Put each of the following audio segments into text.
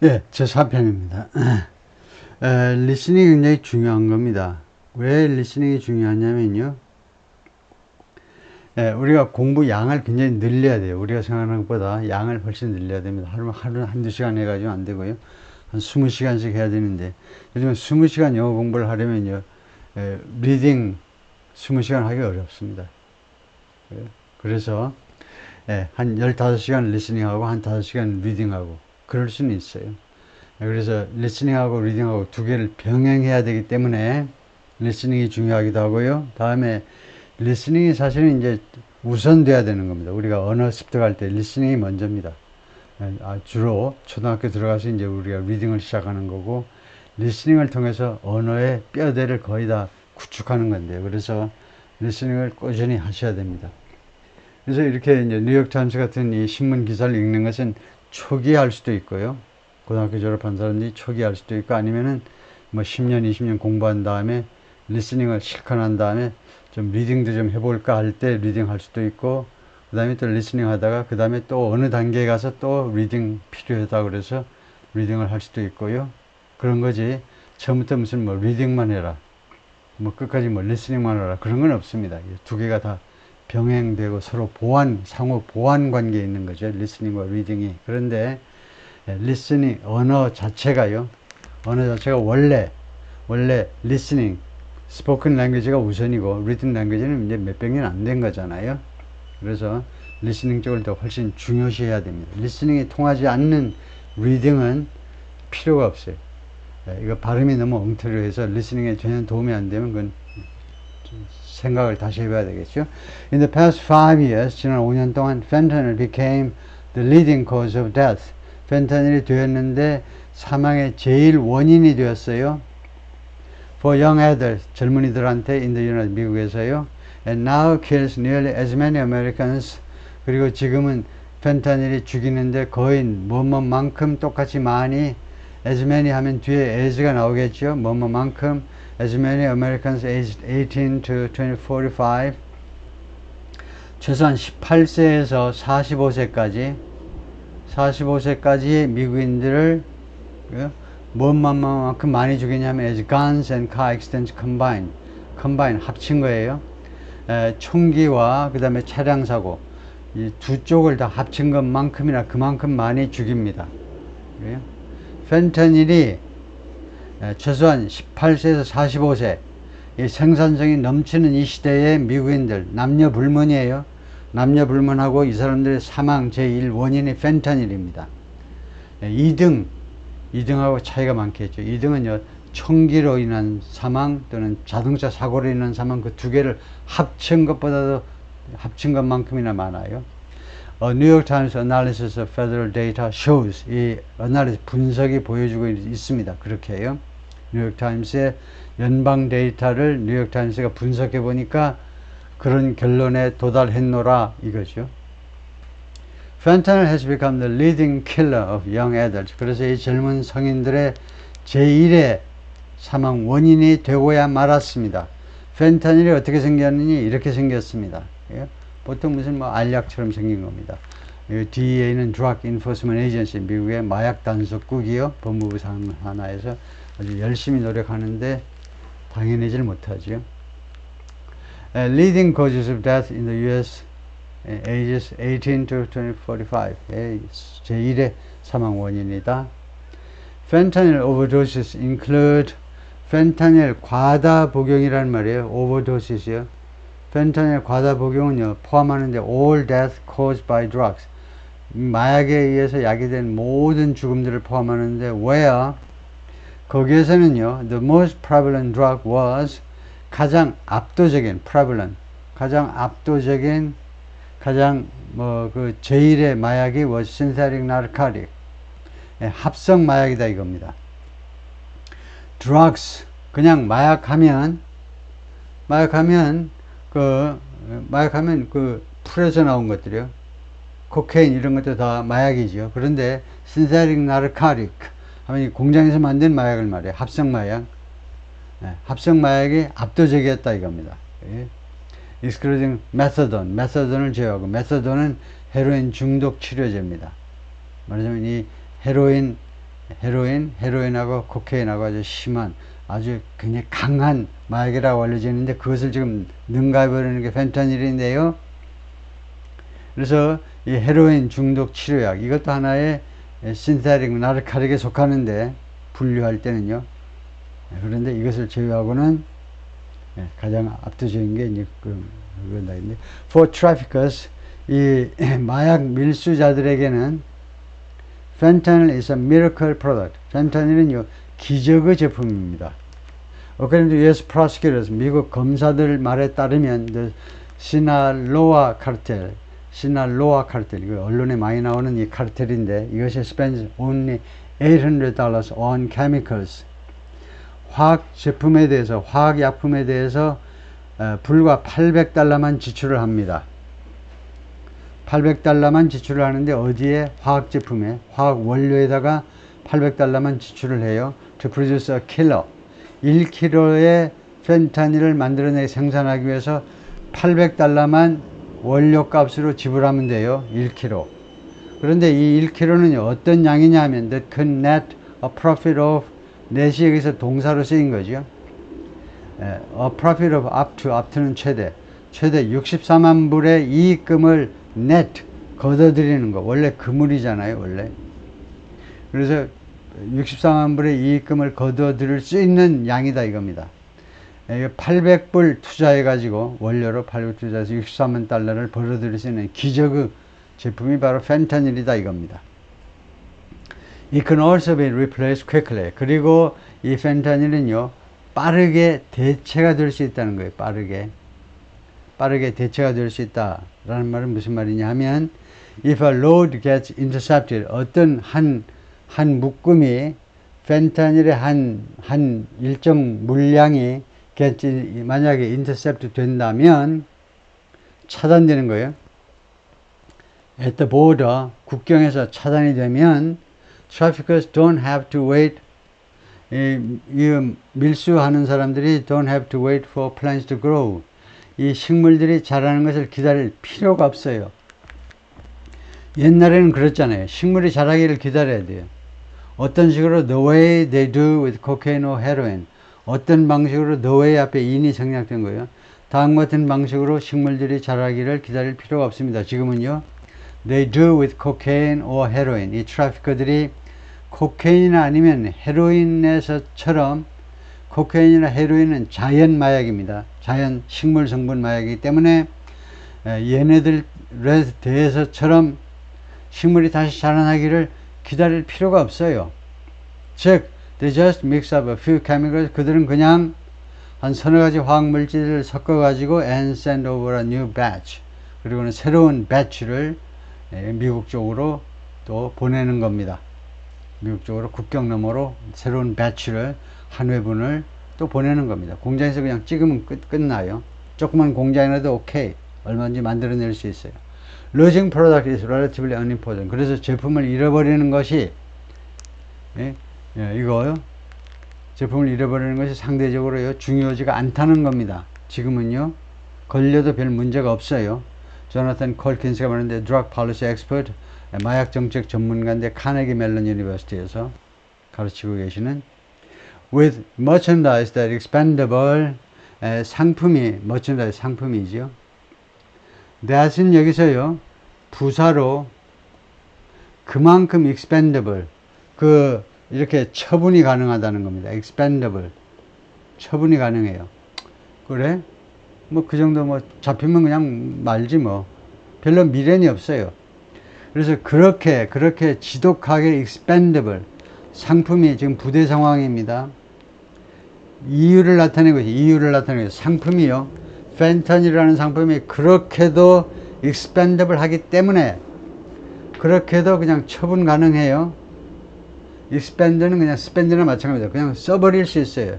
예, 제4편입니다. 리스닝이 굉장히 중요한 겁니다. 왜 리스닝이 중요하냐면요. 우리가 공부 양을 굉장히 늘려야 돼요. 우리가 생각하는 것보다 양을 훨씬 늘려야 됩니다. 하루 한두 시간 해가지고 안 되고요. 한 20시간씩 해야 되는데, 요즘 20시간 영어 공부를 하려면요. 리딩 20시간 하기 어렵습니다. 그래서, 한 15시간 리스닝하고 한 5시간 리딩하고, 그럴 수는 있어요. 그래서 리스닝하고 리딩하고 두 개를 병행해야 되기 때문에 리스닝이 중요하기도 하고요. 다음에 리스닝이 사실은 이제 우선돼야 되는 겁니다. 우리가 언어 습득할 때 리스닝이 먼저입니다. 주로 초등학교 들어가서 이제 우리가 리딩을 시작하는 거고, 리스닝을 통해서 언어의 뼈대를 거의 다 구축하는 건데요. 그래서 리스닝을 꾸준히 하셔야 됩니다. 그래서 이렇게 이제 뉴욕타임스 같은 이 신문 기사를 읽는 것은 초기에 할 수도 있고요. 고등학교 졸업한 사람들이 초기 할 수도 있고, 아니면은 뭐 10년, 20년 공부한 다음에 리스닝을 실컷 한 다음에 좀 리딩도 좀 해볼까 할 때 리딩 할 수도 있고, 그 다음에 또 리스닝 하다가 그 다음에 또 어느 단계에 가서 또 리딩 필요하다 그래서 리딩을 할 수도 있고요. 그런 거지. 처음부터 무슨 뭐 리딩만 해라, 뭐 끝까지 뭐 리스닝만 하라, 그런 건 없습니다. 두 개가 다 병행되고 서로 상호 보완 관계에 있는 거죠. 리스닝과 리딩이. 그런데 리스닝 언어 자체가 원래 리스닝 스포큰 랭귀지가 우선이고 리딩 랭귀지는 이제 몇백 년 안 된 거잖아요. 그래서 리스닝 쪽을 더 훨씬 중요시 해야 됩니다. 리스닝이 통하지 않는 리딩은 필요가 없어요. 이거 발음이 너무 엉터리해서 리스닝에 전혀 도움이 안 되면 그건 생각을 다시 해봐야 되겠죠. In the past 5 years, 지난 5년 동안 fentanyl became the leading cause of death. 펜타닐이 되었는데 사망의 제일 원인이 되었어요. For young adults, 젊은이들한테 in the United 미국에서요. And now kills nearly as many Americans. 그리고 지금은 펜타닐이 죽이는데 거의 뭐뭐만큼 똑같이 많이, as many 하면 뒤에 as가 나오겠죠. 뭐뭐만큼 as many Americans aged 18 to 45, 최소한 18세에서 45세까지 미국인들을 뭔만큼 많이 죽이냐면 as guns and car accidents combined 합친 거예요. 총기와 그 다음에 차량 사고 이 두 쪽을 다 합친 것만큼이나 그만큼 많이 죽입니다. 펜타닐이 최소한 18세에서 45세 이 생산성이 넘치는 이 시대의 미국인들 남녀 불문이에요. 남녀 불문하고 이 사람들의 사망 제1 원인이 펜타닐입니다. 2등하고 차이가 많겠죠. 2등은요, 총기로 인한 사망 또는 자동차 사고로 인한 사망 그 두 개를 합친 것만큼이나 많아요. New York Times Analysis of Federal Data shows 이 어나리스 분석이 보여주고 있습니다. 그렇게 해요. 뉴욕 타임스의 연방 데이터를 뉴욕 타임스가 분석해 보니까 그런 결론에 도달했노라 이거죠. Fentanyl has become the leading killer of young adults. 그래서 이 젊은 성인들의 제1의 사망 원인이 되고야 말았습니다. 펜타닐이 어떻게 생겼느니 이렇게 생겼습니다. 보통 무슨 뭐 알약처럼 생긴 겁니다. DEA는 Drug Enforcement Agency, 미국의 마약 단속국이요. 법무부 산하에서 아주 열심히 노력하는데 당해내질 못하죠. Leading causes of death in the U.S. ages 18 to 45. 제1의 사망 원인이다. Fentanyl overdoses include 펜타닐 과다 복용이라는 말이에요. overdoses요. 펜타닐 과다 복용은요 포함하는데 all death caused by drugs. 마약에 의해서 야기된 모든 죽음들을 포함하는데 where 거기에서는요 the most prevalent drug was 가장 압도적인 prevalent 가장 그 제1의 마약이 was synthetic narcotic 합성 마약이다 이겁니다. drugs 그냥 마약하면 그 풀에서 나온 것들이요. 코케인 이런 것도 다 마약이죠. 그런데 synthetic narcotic 하면 공장에서 만든 마약을 말해요. 합성 마약. 합성 마약이 압도적이었다 이겁니다. excluding methadone. 메소돈을 제외하고 메소돈은 헤로인 중독 치료제입니다. 말하자면 이 헤로인 헤로인하고 코케인하고 아주 심한, 아주 굉장히 강한 마약이라고 알려져 있는데, 그것을 지금 능가해버리는 게 펜타닐인데요. 그래서 이 헤로인 중독 치료약, 이것도 하나의 신테릭 나르카릭에 속하는데, 분류할 때는요. 그런데 이것을 제외하고는 가장 압도적인 게 이제 그건데, for traffickers, 이 마약 밀수자들에게는 fentanyl is a miracle product. 펜타닐은요 기적의 제품입니다. According to U.S. prosecutors, 미국 검사들 말에 따르면 the 시날로아 카르텔, 이거 언론에 많이 나오는 이 카르텔인데, 이것이 spends only $800 on chemicals. 화학 제품에 대해서, 화학 약품에 대해서 불과 $800만 지출을 합니다. $800만 지출을 하는데, 어디에? 화학 제품에, 화학 원료에다가 $800만 지출을 해요. To produce a killer. 1kg의 펜타닐을 만들어내 생산하기 위해서 $800만 원료 값으로 지불하면 돼요. 1kg. 그런데 이 1kg는 어떤 양이냐 하면 that can net a profit of, net이 여기서 동사로 쓰인 거죠. A profit of upto는 최대 64만 불의 이익금을 net 걷어들이는 거. 원래 그물이잖아요, 원래. 그래서 64만 불의 이익금을 거둬들일 수 있는 양이다 이겁니다. 800불 투자해가지고, 원료로 800불 투자해서 63만 달러를 벌어들일 수 있는 기적의 제품이 바로 펜타닐이다 이겁니다. It can also be replaced quickly. 그리고 이 펜타닐은요 빠르게 대체가 될 수 있다는 거예요. 빠르게 대체가 될 수 있다라는 말은 무슨 말이냐 하면, if a load gets intercepted, 어떤 한 묶음이 펜타닐의 한 일정 물량이 만약에 intercept 된다면 차단되는 거예요. At the border, 국경에서 차단이 되면 traffickers don't have to wait. 이 밀수하는 사람들이 don't have to wait for plants to grow. 이 식물들이 자라는 것을 기다릴 필요가 없어요. 옛날에는 그랬잖아요. 식물이 자라기를 기다려야 돼요. 어떤 식으로 the way they do with cocaine or heroin. 어떤 방식으로 the way 앞에 in이 생략된 거예요. 다음과 같은 방식으로 식물들이 자라기를 기다릴 필요가 없습니다. 지금은요. They do with cocaine or heroin. 이 트래피커들이 코케인이나 아니면 헤로인에서처럼, 코케인이나 헤로인은 자연 마약입니다. 자연 식물 성분 마약이기 때문에 얘네들에 대해서처럼 식물이 다시 자라나기를 기다릴 필요가 없어요. 즉, they just mix up a few chemicals. 그들은 그냥 한 서너 가지 화학 물질을 섞어 가지고 and send over a new batch. 그리고는 새로운 배치를 미국 쪽으로 또 보내는 겁니다. 미국 쪽으로 국경 너머로 새로운 배치를, 한 회분을 또 보내는 겁니다. 공장에서 그냥 찍으면 끝나요. 조그만 공장이라도 오케이, 얼마든지 만들어낼 수 있어요. Losing product is relatively unimportant. 그래서 제품을 잃어버리는 것이, 이거요. 제품을 잃어버리는 것이 상대적으로요 중요하지가 않다는 겁니다. 지금은요 걸려도 별 문제가 없어요. 조나탄 콜킨스가 말하는데 drug policy expert, 마약 정책 전문가인데 카네기 멜론 유니버시티에서 가르치고 계시는, with merchandise that expendable, 상품이 merchandise 상품이죠. that은 여기서요 부사로 그만큼 expendable, 이렇게 처분이 가능하다는 겁니다. expendable, 처분이 가능해요. 그래? 뭐 그 정도 잡히면 그냥 말지 뭐. 별로 미련이 없어요. 그래서 그렇게 지독하게 expendable 상품이 지금 부대 상황입니다. 이유를 나타내고 상품이요. 펜타닐이라는 상품이 그렇게도 expendable 하기 때문에 그렇게도 그냥 처분 가능해요. expend는 그냥 spend나 마찬가지입니다. 그냥 써버릴 수 있어요.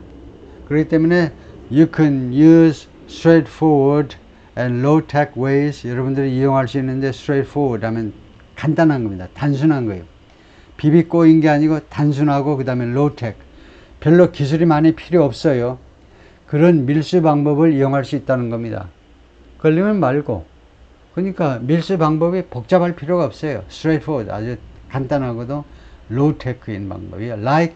그렇기 때문에 you can use straightforward and low-tech ways. 여러분들이 이용할 수 있는데 straightforward 하면 간단한 겁니다. 단순한 거예요. 비비꼬인 게 아니고 단순하고 그 다음에 low-tech. 별로 기술이 많이 필요 없어요. 그런 밀수 방법을 이용할 수 있다는 겁니다. 걸리면 말고. 그러니까 밀수 방법이 복잡할 필요가 없어요. straightforward, 아주 간단하고도 로우테크인 방법이에요. Like,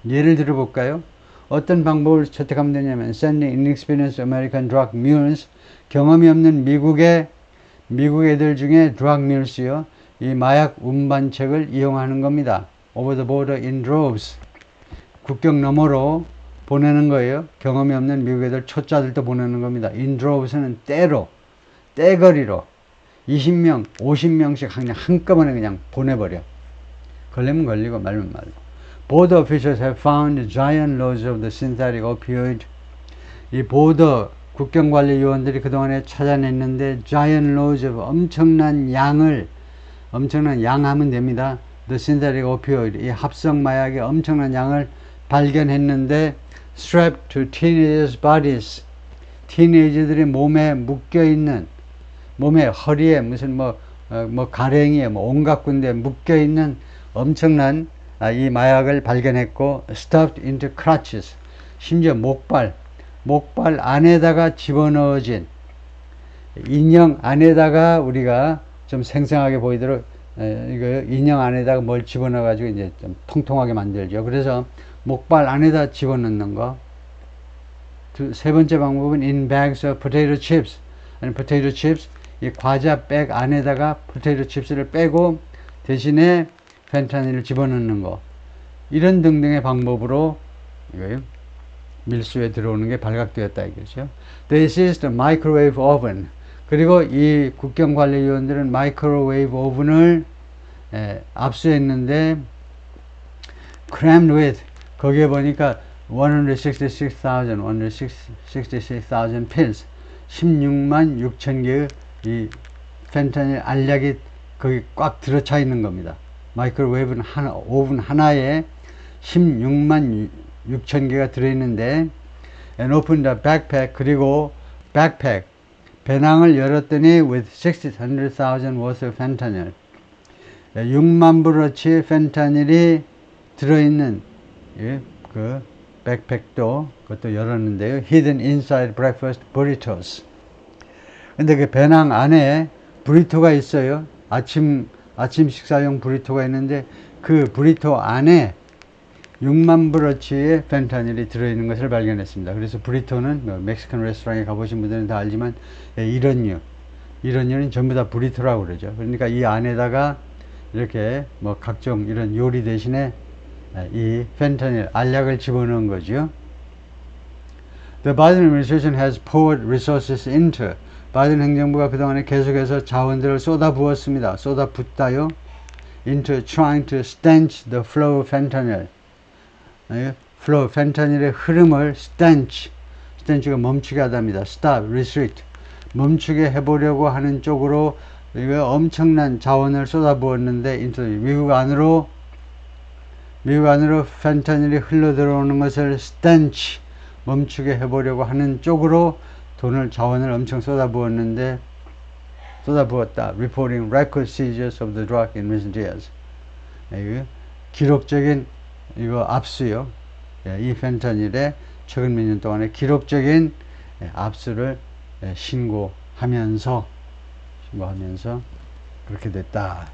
예를 들어 볼까요? 어떤 방법을 채택하면 되냐면 sending inexperienced American drug mules, 경험이 없는 미국 애들 중에 drug mules요, 이 마약 운반책을 이용하는 겁니다. Over the border in droves, 국경 너머로 보내는 거예요. 경험이 없는 미국 애들 초짜들도 보내는 겁니다. In droves는 떼거리로 20명, 50명씩 그냥 한꺼번에 그냥 보내버려. 걸리면 걸리고 말면 말고. Border officials have found giant loads of the synthetic opioid. 이 보더 국경관리요원들이 그동안에 찾아냈는데 giant loads of 엄청난 양을, 엄청난 양 하면 됩니다. The synthetic opioid, 이 합성 마약의 엄청난 양을 발견했는데 strapped to teenagers' bodies, 티네이저들이 몸에 묶여있는, 몸에 허리에 무슨 가랭이에 온갖 군데 묶여있는 엄청난 이 마약을 발견했고 stuffed into crutches, 심지어 목발 안에다가 집어넣어진, 인형 안에다가 우리가 좀 생생하게 보이도록 이거 인형 안에다가 뭘 집어넣어 가지고 이제 좀 통통하게 만들죠. 그래서 목발 안에다 집어넣는 거. 세 번째 방법은 in bags of potato chips. 아니 potato chips, 이 과자 백 안에다가 potato chips를 빼고 대신에 펜타닐을 집어넣는 거. 이런 등등의 방법으로 이거요, 밀수에 들어오는 게 발각되었다 이거죠. This is the microwave oven. 그리고 이 국경관리위원들은 마이크로웨이브 오븐을 압수했는데 crammed with, 거기에 보니까 166,000 pills, 16만 6천 개의 이 펜타닐 알약이 거기 꽉 들어차 있는 겁니다. 마이크로웨이브는 오븐 하나에 16만 6천 개가 들어있는데 and opened a backpack, 그리고 backpack, 배낭을 열었더니 with 600,000 worth of fentanyl, 6만 불어치 펜타닐이 들어있는 그 백팩도 그것도 열었는데요. hidden inside breakfast burritos. 근데 그 배낭 안에 브리토가 있어요. 아침 식사용 브리토가 있는데 그 브리토 안에 6만 불어치의 펜타닐이 들어있는 것을 발견했습니다. 그래서 브리토는 멕시칸 레스토랑에 가보신 분들은 다 알지만 이런 류는 전부 다 브리토라고 그러죠. 그러니까 이 안에다가 이렇게 각종 이런 요리 대신에 이 펜타닐 알약을 집어넣은 거죠. The Biden administration has poured resources into, 바이든 행정부가 그동안에 계속해서 자원들을 쏟아부었습니다. 쏟아붓다요. into trying to stanch the flow of fentanyl. flow, 펜타닐의 흐름을 stanch가 멈추게 하답니다. stop, restrict, 멈추게 해보려고 하는 쪽으로 이거 엄청난 자원을 쏟아부었는데 into 미국 안으로 펜타닐이 흘러 들어오는 것을 stanch, 멈추게 해보려고 하는 쪽으로 자원을 엄청 쏟아부었다. Reporting record seizures of the drug in recent years. 기록적인 압수요. 이 펜타닐의 최근 몇 년 동안의 기록적인 압수를 신고하면서 그렇게 됐다.